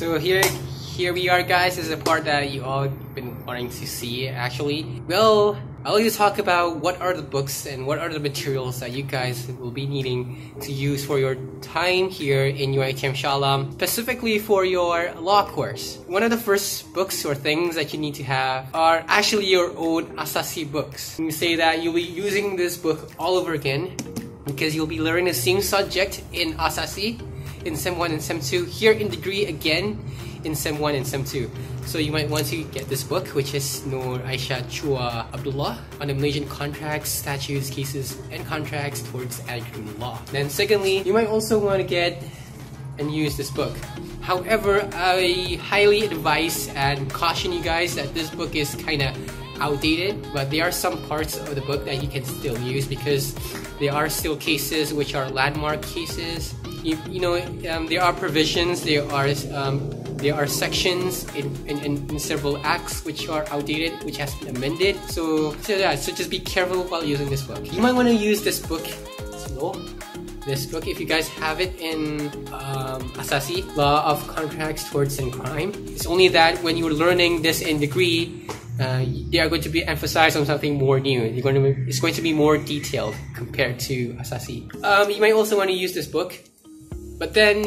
So here we are, guys. This is a part that you all been wanting to see, actually. Well, I'll just talk about what are the books and what are the materials that you guys will be needing to use for your time here in UiTM Shah, specifically for your law course. One of the first books or things that you need to have are actually your own Asasi books. You say that you'll be using this book all over again because you'll be learning the same subject in Asasi in Sem 1 and Sem 2, here in degree again in Sem 1 and Sem 2. So you might want to get this book, which is Nur Aisha Chua Abdullah on the Malaysian contracts, statutes, cases, and contracts towards agricultural law. Then secondly, you might also want to get and use this book. However, I highly advise and caution you guys that this book is kind of outdated, but there are some parts of the book that you can still use because there are still cases which are landmark cases. There are provisions, there are sections in several acts which are outdated, which has been amended. So just be careful while using this book. You might want to use this book if you guys have it in Asasi, Law of Contracts, Torts and Crime. It's only that when you're learning this in degree, they are going to be emphasized on something more new. It's going to be more detailed compared to Asasi. You might also want to use this book. But then,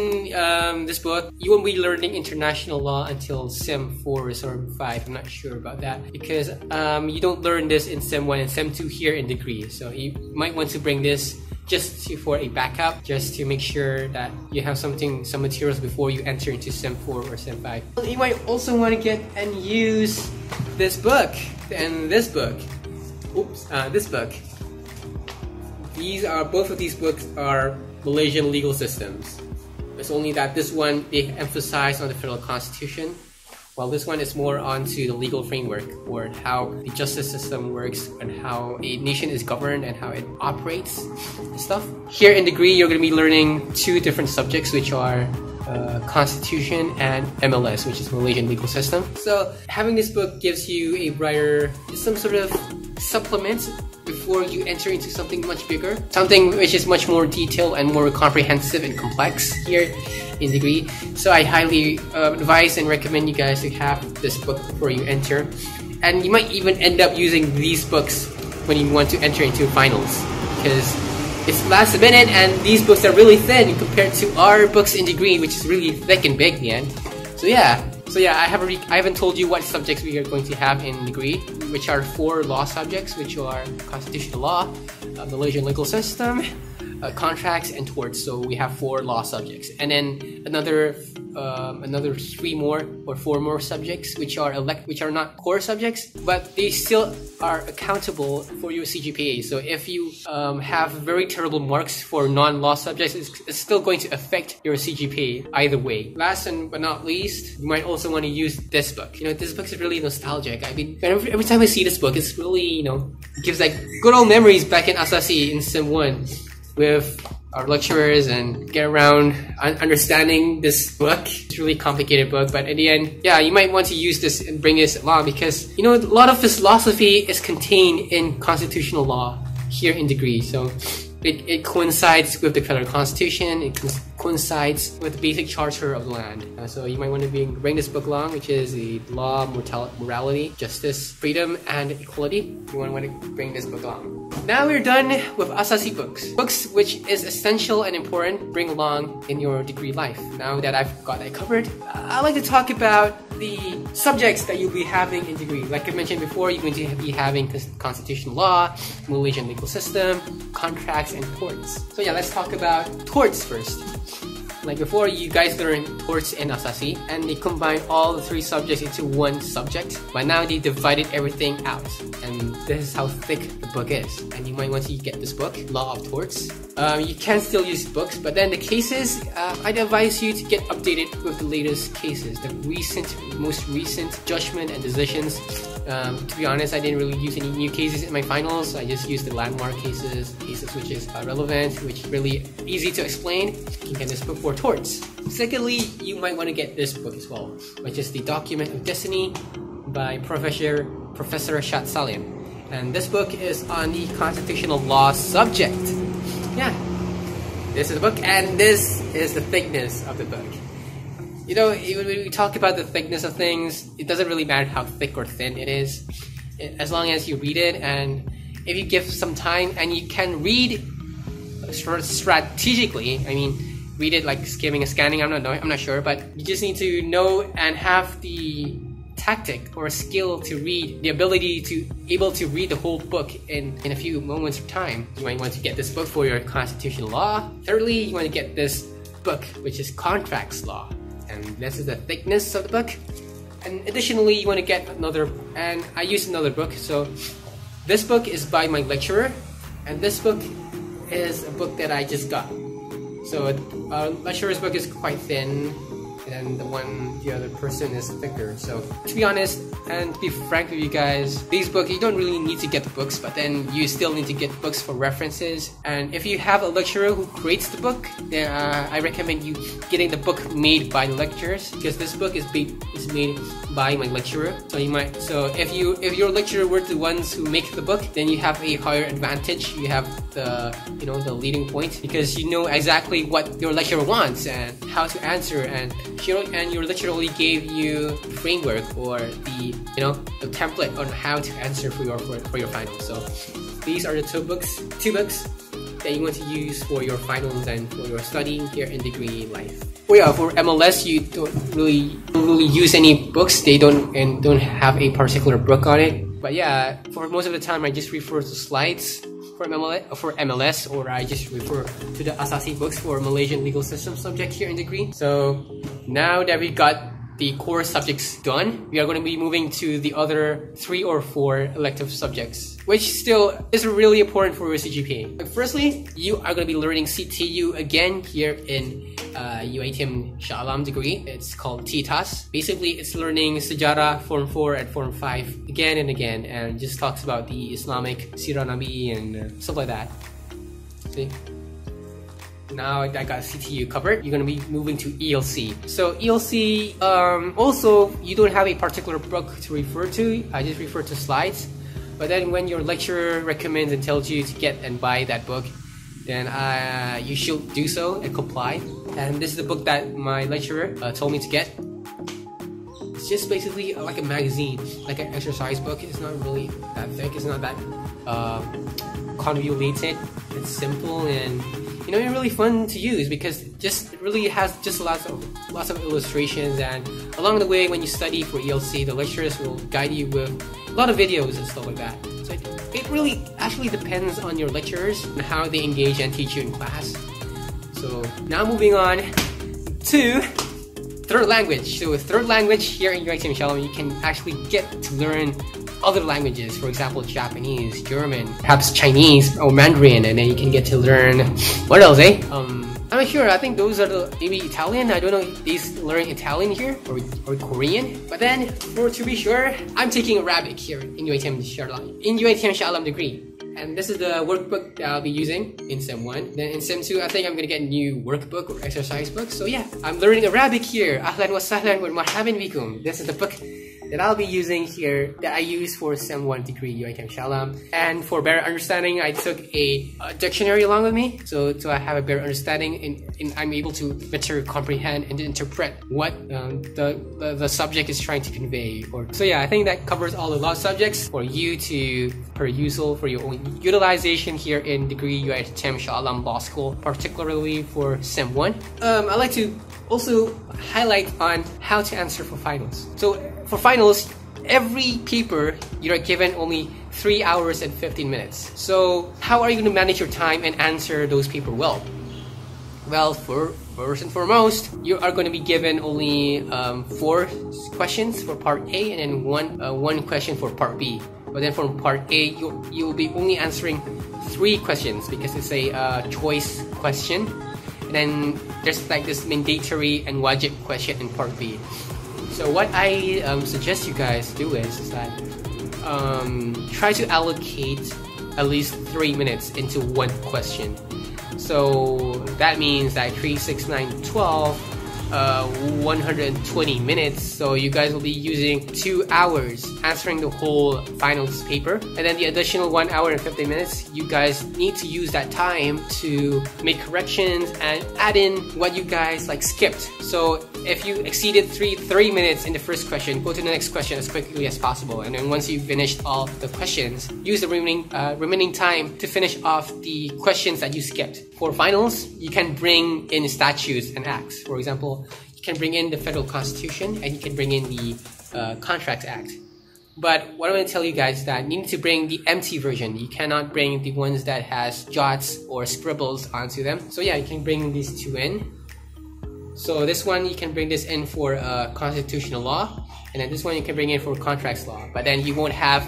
this book, you won't be learning international law until Sem 4 or Sem 5. I'm not sure about that. Because you don't learn this in Sem 1 and Sem 2 here in degree. So you might want to bring this for a backup, just to make sure that you have some materials before you enter into Sem 4 or Sem 5. You might also want to get and use this book and this book. This book. Both of these books are Malaysian legal systems. It's only that this one, they emphasize on the federal constitution, while this one is more onto the legal framework, or how the justice system works and how a nation is governed and how it operates and stuff. Here in degree, you're going to be learning two different subjects, which are Constitution and MLS, which is Malaysian legal system. So having this book gives you a brighter, some sort of supplement before you enter into something much bigger, something which is much more detailed and more comprehensive and complex here in degree. So I highly advise and recommend you guys to have this book before you enter. And you might even end up using these books when you want to enter into finals, because it's last minute and these books are really thin compared to our books in degree, which is really thick and big, man. So yeah, I haven't told you what subjects we are going to have in degree, which are 4 law subjects, which are constitutional law, Malaysian legal system, contracts, and torts. So we have 4 law subjects, and then another 3 more or 4 more subjects which are not core subjects, but they still are accountable for your CGPA. So if you have very terrible marks for non-law subjects, it's still going to affect your CGPA either way. Last but not least, you might also want to use this book. This book is really nostalgic. I mean, every time I see this book, it's really, it gives like good old memories back in Asasi in Sem 1 with our lecturers and get around understanding this book. It's a really complicated book, but in the end, yeah, you might want to use this and bring this along because, a lot of this philosophy is contained in constitutional law here in degree. So it coincides with the federal constitution, it coincides with the basic charter of the land. So you might want to bring this book along, which is the law, morality, justice, freedom, and equality. You want to bring this book along. Now we're done with Asasi books. Books which is essential and important, bring along in your degree life. Now that I've got that covered, I'd like to talk about the subjects that you'll be having in degree. Like I mentioned before, you're going to be having constitutional law, Malaysian legal system, contracts, and torts. So yeah, let's talk about torts first. Like before, you guys learned torts in Asasi, and they combined all the 3 subjects into one subject. But now they divided everything out, and this is how thick the book is. And you might want to get this book, Law of Torts. You can still use books, but then the cases, I'd advise you to get updated with the latest cases, the most recent judgment and decisions. To be honest, I didn't really use any new cases in my finals. I just used the landmark cases which is relevant, which is really easy to explain. You can get this book for torts. Secondly, you might want to get this book as well, which is the Document of Destiny by Professor Shad Salim. And this book is on the constitutional law subject. Yeah, this is the book, and this is the thickness of the book. You know, when we talk about the thickness of things, it doesn't really matter how thick or thin it is, as long as you read it, and if you give some time and you can read strategically. I mean, read it like skimming and scanning. I'm not sure, but you just need to know and have the tactic or skill to read, the ability to able to read the whole book in a few moments of time. You might want to get this book for your constitutional law. Thirdly, you want to get this book, which is contracts law, and this is the thickness of the book. And additionally, you want to get another, and I used another book. So this book is by my lecturer, and this book is a book that I just got. So lecturer's book is quite thin, and the other person is thicker. So to be honest and to be frank with you guys, these books, you don't really need to get the books, but then you still need to get books for references. And if you have a lecturer who creates the book, then I recommend you getting the book made by the lecturers, because this book is made by my lecturer. So if your lecturer were the ones who make the book, then you have a higher advantage. You have the leading point, because you know exactly what your lecturer wants and how to answer, and your lecturer only gave you the framework or the template on how to answer for your finals. So these are the two books that you want to use for your finals and for your studying here in degree life. Oh yeah, for MLS you don't really use any books. They don't have a particular book on it. But yeah, for most of the time I just refer to slides for MLS, or I just refer to the Asasi books for Malaysian legal system subject here in degree. So now that we got the core subjects done, we are going to be moving to the other 3 or 4 elective subjects, which still is really important for your CGPA. But firstly, you are going to be learning CTU again here in UiTM Shah degree. It's called TTAS. Basically, it's learning Sejarah Form 4 and Form 5 again and again, and just talks about the Islamic Sirah Nabi and stuff like that. See? Now I got CTU covered, you're going to be moving to ELC. So ELC, also you don't have a particular book to refer to. I just refer to slides. But then when your lecturer recommends and tells you to get and buy that book, then you should do so and comply. And this is the book that my lecturer told me to get. It's just basically like a magazine, like an exercise book. It's not really that thick. It's not that convoluted. It's simple and really fun to use, because it really has just lots of illustrations, and along the way when you study for ELC, the lecturers will guide you with a lot of videos and stuff like that. So it really actually depends on your lecturers and how they engage and teach you in class. So now moving on to third language. So with third language here in UiTM Shah, you can actually get to learn other languages, for example Japanese, German, perhaps Chinese or Mandarin, and then you can get to learn what else, I'm not sure. I think those are maybe Italian. I don't know if they learn Italian here or Korean. But then, to be sure, I'm taking Arabic here in UiTM Shah degree. And this is the workbook that I'll be using in Sem 1. Then in Sem 2, I think I'm gonna get a new workbook or exercise book. So yeah, I'm learning Arabic here. Ahlan wa sahlan wa marhaban bikum. This is the book that I'll be using here, that I use for Sem 1 degree UiTM Shah. And for better understanding, I took a dictionary along with me, so I have a better understanding and I'm able to better comprehend and interpret what the subject is trying to convey. So yeah, I think that covers all the law subjects for you to peruse for your own utilization here in degree UiTM Shah Law School, particularly for Sem 1. I'd like to also highlight on how to answer for finals. So for finals, every paper you're given only 3 hours and 15 minutes. So how are you going to manage your time and answer those papers well? Well, first and foremost, you are going to be given only 4 questions for part A and then one question for part B. But then for part A, you'll be only answering 3 questions because it's a choice question. And then there's like this mandatory and wajib question in part B. So what I suggest you guys do is that try to allocate at least 3 minutes into one question. So that means that 3, 6, 9, 12, 120 minutes. So you guys will be using 2 hours answering the whole finals paper, and then the additional 1 hour and 50 minutes you guys need to use that time to make corrections and add in what you guys like skipped. So if you exceeded 30 minutes in the first question, go to the next question as quickly as possible. And then once you've finished all the questions, use the remaining time to finish off the questions that you skipped. For finals, you can bring in statutes and acts. For example, you can bring in the federal constitution and you can bring in the Contracts Act. But what I'm going to tell you guys is that you need to bring the empty version. You cannot bring the ones that has jots or scribbles onto them. So yeah, you can bring these two in. So this one, you can bring this in for constitutional law, and then this one you can bring in for contracts law. But then you won't have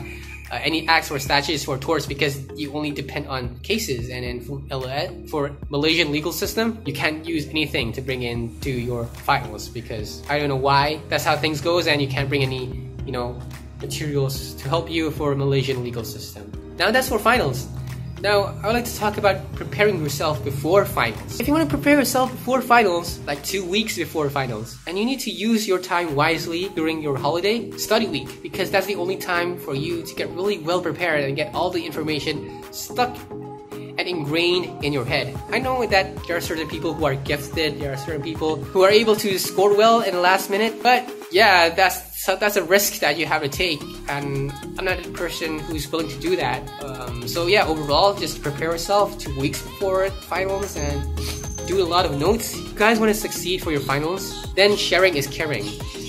any acts or statutes for torts because you only depend on cases. And then for Malaysian legal system, you can't use anything to bring in to your finals because I don't know why. That's how things goes, and you can't bring any, materials to help you for Malaysian legal system. Now that's for finals. Now, I would like to talk about preparing yourself before finals. If you want to prepare yourself before finals, like 2 weeks before finals, and you need to use your time wisely during your holiday, study week, because that's the only time for you to get really well prepared and get all the information stuck and ingrained in your head. I know that there are certain people who are gifted, there are certain people who are able to score well in the last minute, but yeah, that's a risk that you have to take, and I'm not a person who's willing to do that. So yeah, overall, just prepare yourself 2 weeks before finals and do a lot of notes. If you guys want to succeed for your finals, then sharing is caring.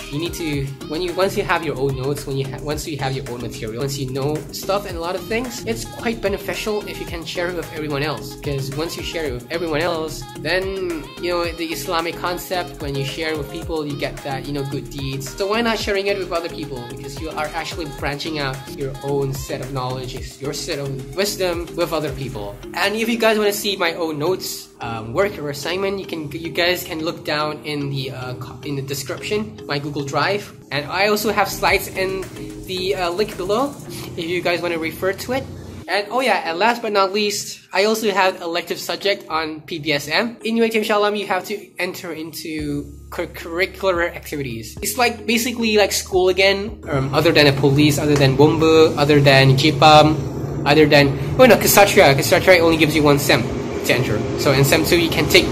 You need to, once you have your own notes, once you have your own material, once you know stuff and a lot of things, it's quite beneficial if you can share it with everyone else. Because once you share it with everyone else, then the Islamic concept, when you share it with people, you get that good deeds. So why not sharing it with other people? Because you are actually branching out your own set of knowledge, your set of wisdom with other people. And if you guys want to see my own notes, work or assignment, you guys can look down in the description, my Google Drive, and I also have slides in the link below if you guys want to refer to it. And oh yeah, and last but not least, I also have elective subject on PBSM. In UiTM Shah, you have to enter into curricular activities. It's like basically like school again, other than a police, other than bomba, other than JPAM, other than Ksatra. Ksatra only gives you 1 SEM to enter. So in SEM 2 you can take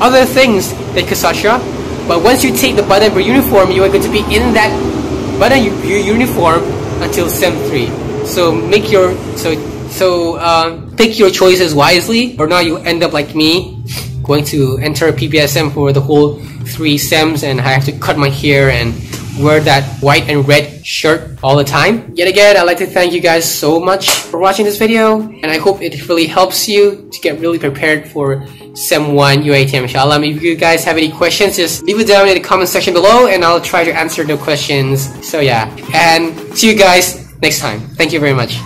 other things like Ksatra, but once you take the button per uniform, you are going to be in that button uniform until SEM 3. So pick your choices wisely, or not you end up like me, going to enter PBSM for the whole 3 SEMs, and I have to cut my hair and wear that white and red shirt all the time. Yet again, I'd like to thank you guys so much for watching this video, and I hope it really helps you to get really prepared for SEM 1 UiTM Shah. If you guys have any questions, just leave it down in the comment section below and I'll try to answer the questions. So yeah, and see you guys next time. Thank you very much.